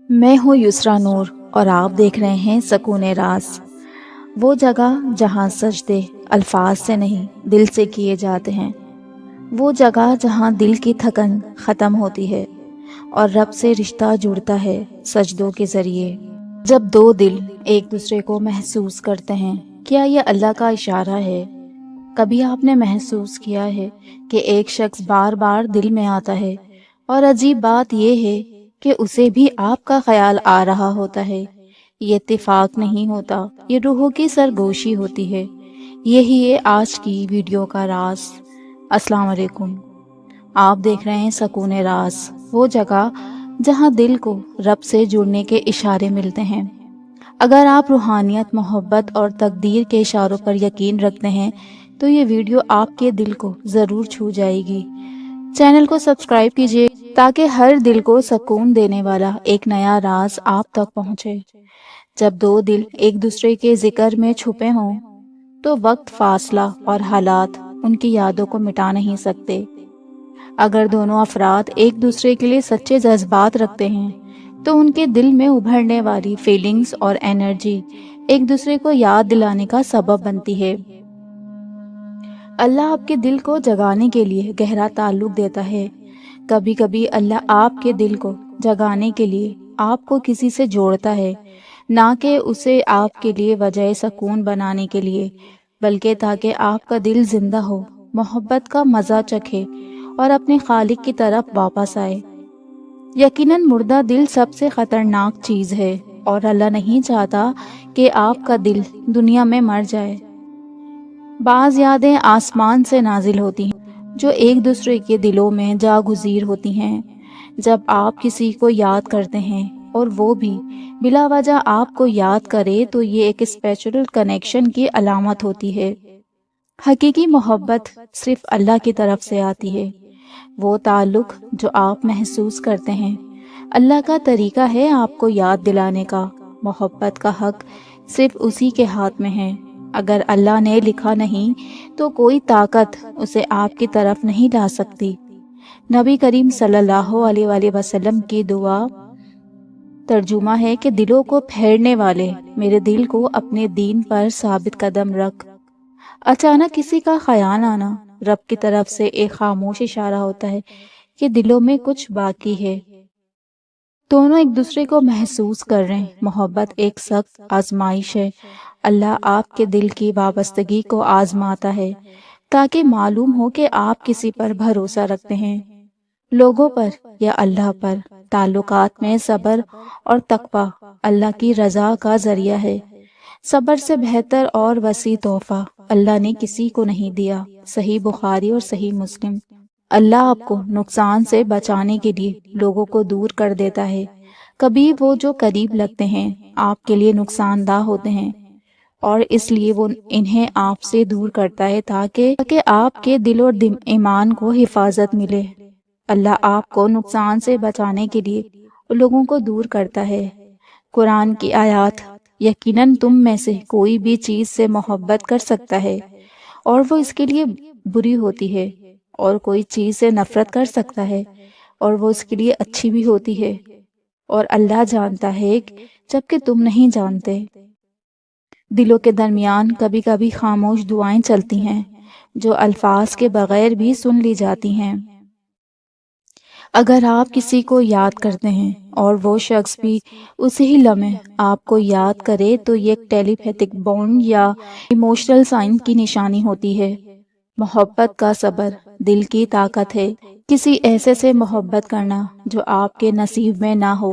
میں ہوں یسرا نور اور آپ دیکھ رہے ہیں سکون راز، وہ جگہ جہاں سجدے الفاظ سے نہیں دل سے کیے جاتے ہیں، وہ جگہ جہاں دل کی تھکن ختم ہوتی ہے اور رب سے رشتہ جڑتا ہے سجدوں کے ذریعے۔ جب دو دل ایک دوسرے کو محسوس کرتے ہیں، کیا یہ اللہ کا اشارہ ہے؟ کبھی آپ نے محسوس کیا ہے کہ ایک شخص بار بار دل میں آتا ہے اور عجیب بات یہ ہے کہ اسے بھی آپ کا خیال آ رہا ہوتا ہے؟ یہ اتفاق نہیں ہوتا، یہ روحوں کی سرگوشی ہوتی ہے۔ یہی ہے آج کی ویڈیو کا راز۔ السلام علیکم، آپ دیکھ رہے ہیں سکون راز، وہ جگہ جہاں دل کو رب سے جڑنے کے اشارے ملتے ہیں۔ اگر آپ روحانیت، محبت اور تقدیر کے اشاروں پر یقین رکھتے ہیں تو یہ ویڈیو آپ کے دل کو ضرور چھو جائے گی۔ چینل کو سبسکرائب کیجیے تاکہ ہر دل کو سکون دینے والا ایک نیا راز آپ تک پہنچے۔ جب دو دل ایک دوسرے کے ذکر میں چھپے ہوں تو وقت، فاصلہ اور حالات ان کی یادوں کو مٹا نہیں سکتے۔ اگر دونوں افراد ایک دوسرے کے لیے سچے جذبات رکھتے ہیں تو ان کے دل میں ابھرنے والی فیلنگز اور انرجی ایک دوسرے کو یاد دلانے کا سبب بنتی ہے۔ اللہ آپ کے دل کو جگانے کے لیے گہرا تعلق دیتا ہے۔ کبھی کبھی اللہ آپ کے دل کو جگانے کے لیے آپ کو کسی سے جوڑتا ہے، نہ کہ اسے آپ کے لیے وجہ سکون بنانے کے لیے، بلکہ تاکہ آپ کا دل زندہ ہو، محبت کا مزہ چکھے اور اپنے خالق کی طرف واپس آئے۔ یقیناً مردہ دل سب سے خطرناک چیز ہے اور اللہ نہیں چاہتا کہ آپ کا دل دنیا میں مر جائے۔ بعض یادیں آسمان سے نازل ہوتی ہیں جو ایک دوسرے کے دلوں میں جاگزیر ہوتی ہیں۔ جب آپ کسی کو یاد کرتے ہیں اور وہ بھی بلا وجہ آپ کو یاد کرے تو یہ ایک اسپیشل کنیکشن کی علامت ہوتی ہے۔ حقیقی محبت صرف اللہ کی طرف سے آتی ہے، وہ تعلق جو آپ محسوس کرتے ہیں۔ اللہ کا طریقہ ہے آپ کو یاد دلانے کا، محبت کا حق صرف اسی کے ہاتھ میں ہے۔ اگر اللہ نے لکھا نہیں تو کوئی طاقت اسے آپ کی طرف نہیں لا سکتی۔ نبی کریم صلی اللہ علیہ وآلہ وسلم کی دعا ترجمہ ہے کہ دلوں کو پھیرنے والے، میرے دل کو اپنے دین پر ثابت قدم رکھ۔ اچانک کسی کا خیال آنا رب کی طرف سے ایک خاموش اشارہ ہوتا ہے کہ دلوں میں کچھ باقی ہے۔ دونوں ایک دوسرے کو محسوس کر رہے ہیں۔ محبت ایک سخت آزمائش ہے۔ اللہ آپ کے دل کی وابستگی کو آزماتا ہے تاکہ معلوم ہو کہ آپ کسی پر بھروسہ رکھتے ہیں، لوگوں پر یا اللہ پر۔ تعلقات میں صبر اور تقویٰ اللہ کی رضا کا ذریعہ ہے۔ صبر سے بہتر اور وسیع تحفہ اللہ نے کسی کو نہیں دیا۔ صحیح بخاری اور صحیح مسلم۔ اللہ آپ کو نقصان سے بچانے کے لیے لوگوں کو دور کر دیتا ہے۔ کبھی وہ جو قریب لگتے ہیں آپ کے لیے نقصان دہ ہوتے ہیں اور اس لیے وہ انہیں آپ سے دور کرتا ہے تاکہ آپ کے دل اور ایمان کو حفاظت ملے۔ اللہ آپ کو نقصان سے بچانے کے لیے لوگوں کو دور کرتا ہے۔ قرآن کی آیات، یقیناً تم میں سے کوئی بھی چیز سے محبت کر سکتا ہے اور وہ اس کے لیے بری ہوتی ہے، اور کوئی چیز سے نفرت کر سکتا ہے اور وہ اس کے لیے اچھی بھی ہوتی ہے، اور اللہ جانتا ہے جبکہ تم نہیں جانتے۔ دلوں کے درمیان کبھی کبھی خاموش دعائیں چلتی ہیں جو الفاظ کے بغیر بھی سن لی جاتی ہیں۔ اگر آپ کسی کو یاد کرتے ہیں اور وہ شخص بھی اسی ہی لمحے آپ کو یاد کرے تو یہ ایک ٹیلی پیتھک بانڈ یا ایموشنل سائن کی نشانی ہوتی ہے۔ محبت کا صبر دل کی طاقت ہے۔ کسی ایسے سے محبت کرنا جو آپ کے نصیب میں نہ ہو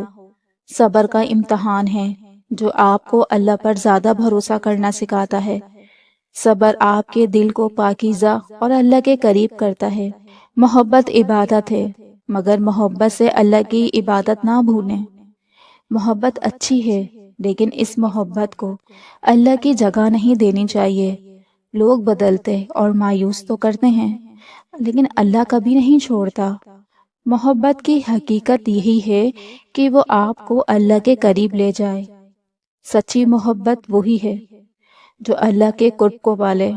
صبر کا امتحان ہے جو آپ کو اللہ پر زیادہ بھروسہ کرنا سکھاتا ہے۔ صبر آپ کے دل کو پاکیزہ اور اللہ کے قریب کرتا ہے۔ محبت عبادت ہے، مگر محبت سے اللہ کی عبادت نہ بھولیں۔ محبت اچھی ہے لیکن اس محبت کو اللہ کی جگہ نہیں دینی چاہیے۔ لوگ بدلتے اور مایوس تو کرتے ہیں لیکن اللہ کبھی نہیں چھوڑتا۔ محبت کی حقیقت یہی ہے کہ وہ آپ کو اللہ کے قریب لے جائے۔ سچی محبت وہی ہے جو اللہ کے قرب کو پالے۔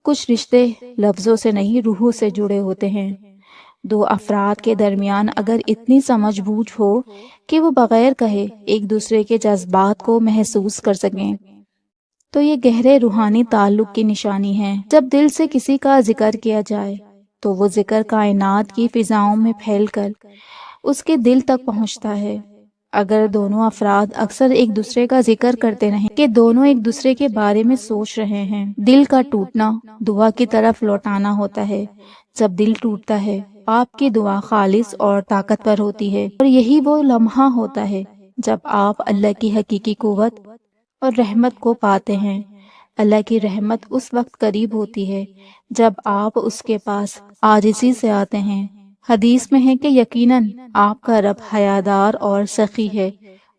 کچھ رشتے لفظوں سے نہیں روحوں سے جڑے ہوتے ہیں۔ دو افراد کے درمیان اگر اتنی سمجھ بوجھ ہو کہ وہ بغیر کہے ایک دوسرے کے جذبات کو محسوس کر سکیں تو یہ گہرے روحانی تعلق کی نشانی ہے۔ جب دل سے کسی کا ذکر کیا جائے تو وہ ذکر کائنات کی فضاؤں میں پھیل کر اس کے دل تک پہنچتا ہے۔ اگر دونوں افراد اکثر ایک دوسرے کا ذکر کرتے رہیں کہ دونوں ایک دوسرے کے بارے میں سوچ رہے ہیں، دل کا ٹوٹنا دعا کی طرف لوٹانا ہوتا ہے۔ جب دل ٹوٹتا ہے آپ کی دعا خالص اور طاقتور ہوتی ہے، اور یہی وہ لمحہ ہوتا ہے جب آپ اللہ کی حقیقی قوت اور رحمت کو پاتے ہیں۔ اللہ کی رحمت اس وقت قریب ہوتی ہے جب آپ اس کے پاس عاجزی سے آتے ہیں۔ حدیث میں ہے کہ یقیناً آپ کا رب حیادار اور سخی ہے،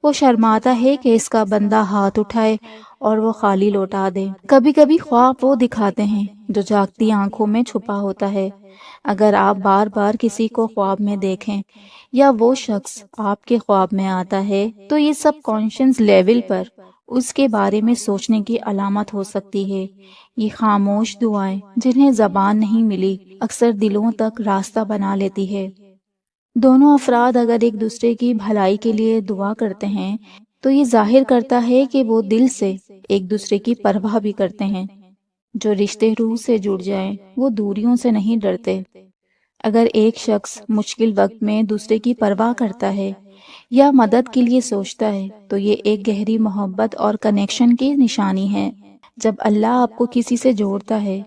وہ شرماتا ہے کہ اس کا بندہ ہاتھ اٹھائے اور وہ خالی لوٹا دے۔ کبھی کبھی خواب وہ دکھاتے ہیں جو جاگتی آنکھوں میں چھپا ہوتا ہے۔ اگر آپ بار بار کسی کو خواب میں دیکھیں یا وہ شخص آپ کے خواب میں آتا ہے تو یہ سب کانشنس لیول پر اس کے بارے میں سوچنے کی علامت ہو سکتی ہے۔ یہ خاموش دعائیں جنہیں زبان نہیں ملی اکثر دلوں تک راستہ بنا لیتی ہے۔ دونوں افراد اگر ایک دوسرے کی بھلائی کے لیے دعا کرتے ہیں تو یہ ظاہر کرتا ہے کہ وہ دل سے ایک دوسرے کی پرواہ بھی کرتے ہیں۔ جو رشتے روح سے جڑ جائیں وہ دوریوں سے نہیں ڈرتے۔ اگر ایک شخص مشکل وقت میں دوسرے کی پرواہ کرتا ہے یا مدد کے لیے سوچتا ہے تو یہ ایک گہری محبت اور کنیکشن کی نشانی ہے۔ جب اللہ آپ کو کسی سے جوڑتا ہے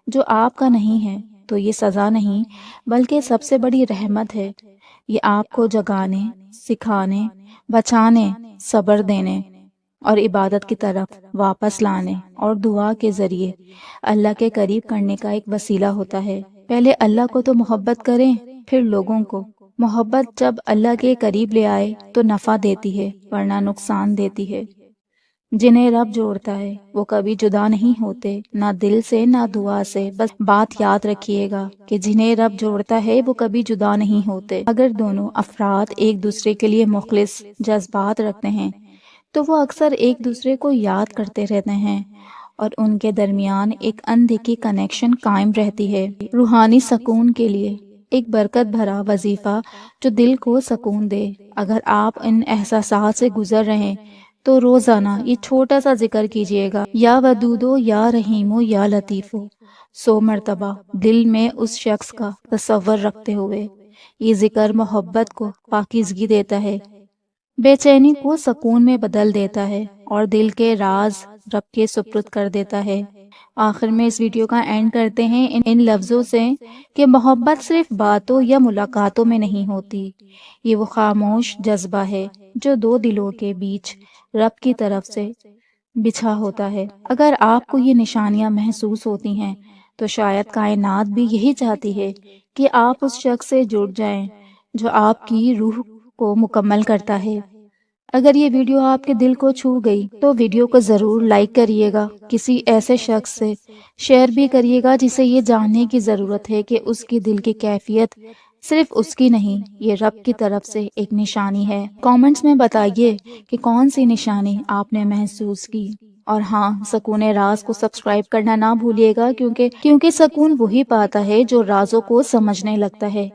جو آپ کا نہیں ہے تو یہ سزا نہیں بلکہ سب سے بڑی رحمت ہے۔ یہ آپ کو جگانے، سکھانے، بچانے، صبر دینے اور عبادت کی طرف واپس لانے اور دعا کے ذریعے اللہ کے قریب کرنے کا ایک وسیلہ ہوتا ہے۔ پہلے اللہ کو تو محبت کریں، پھر لوگوں کو۔ محبت جب اللہ کے قریب لے آئے تو نفع دیتی ہے ورنہ نقصان دیتی ہے۔ جنہیں رب جوڑتا ہے وہ کبھی جدا نہیں ہوتے، نہ دل سے نہ دعا سے۔ بس بات یاد رکھیے گا کہ جنہیں رب جوڑتا ہے وہ کبھی جدا نہیں ہوتے۔ اگر دونوں افراد ایک دوسرے کے لیے مخلص جذبات رکھتے ہیں تو وہ اکثر ایک دوسرے کو یاد کرتے رہتے ہیں اور ان کے درمیان ایک اندیکھی کنیکشن قائم رہتی ہے۔ روحانی سکون کے لیے ایک برکت بھرا وظیفہ جو دل کو سکون دے۔ اگر آپ ان احساسات سے گزر رہے تو روزانہ یہ چھوٹا سا ذکر کیجیے گا، یا ودودو یا رحیمو یا لطیفو، 100 مرتبہ دل میں اس شخص کا تصور رکھتے ہوئے۔ یہ ذکر محبت کو پاکیزگی دیتا ہے، بے چینی کو سکون میں بدل دیتا ہے اور دل کے راز رب کے سپرد کر دیتا ہے۔ آخر میں اس ویڈیو کا اینڈ کرتے ہیں ان لفظوں سے کہ محبت صرف باتوں یا ملاقاتوں میں نہیں ہوتی، یہ وہ خاموش جذبہ ہے جو دو دلوں کے بیچ رب کی طرف سے بچھا ہوتا ہے۔ اگر آپ کو یہ نشانیاں محسوس ہوتی ہیں تو شاید کائنات بھی یہی چاہتی ہے کہ آپ اس شخص سے جڑ جائیں جو آپ کی روح کو مکمل کرتا ہے۔ اگر یہ ویڈیو آپ کے دل کو چھو گئی تو ویڈیو کو ضرور لائک کریے گا، کسی ایسے شخص سے شیئر بھی کریے گا جسے یہ جاننے کی ضرورت ہے کہ اس کی دل کی کیفیت صرف اس کی نہیں، یہ رب کی طرف سے ایک نشانی ہے۔ کامنٹس میں بتائیے کہ کون سی نشانی آپ نے محسوس کی، اور ہاں، سکون راز کو سبسکرائب کرنا نہ بھولیے گا کیونکہ سکون وہی پاتا ہے جو رازوں کو سمجھنے لگتا ہے۔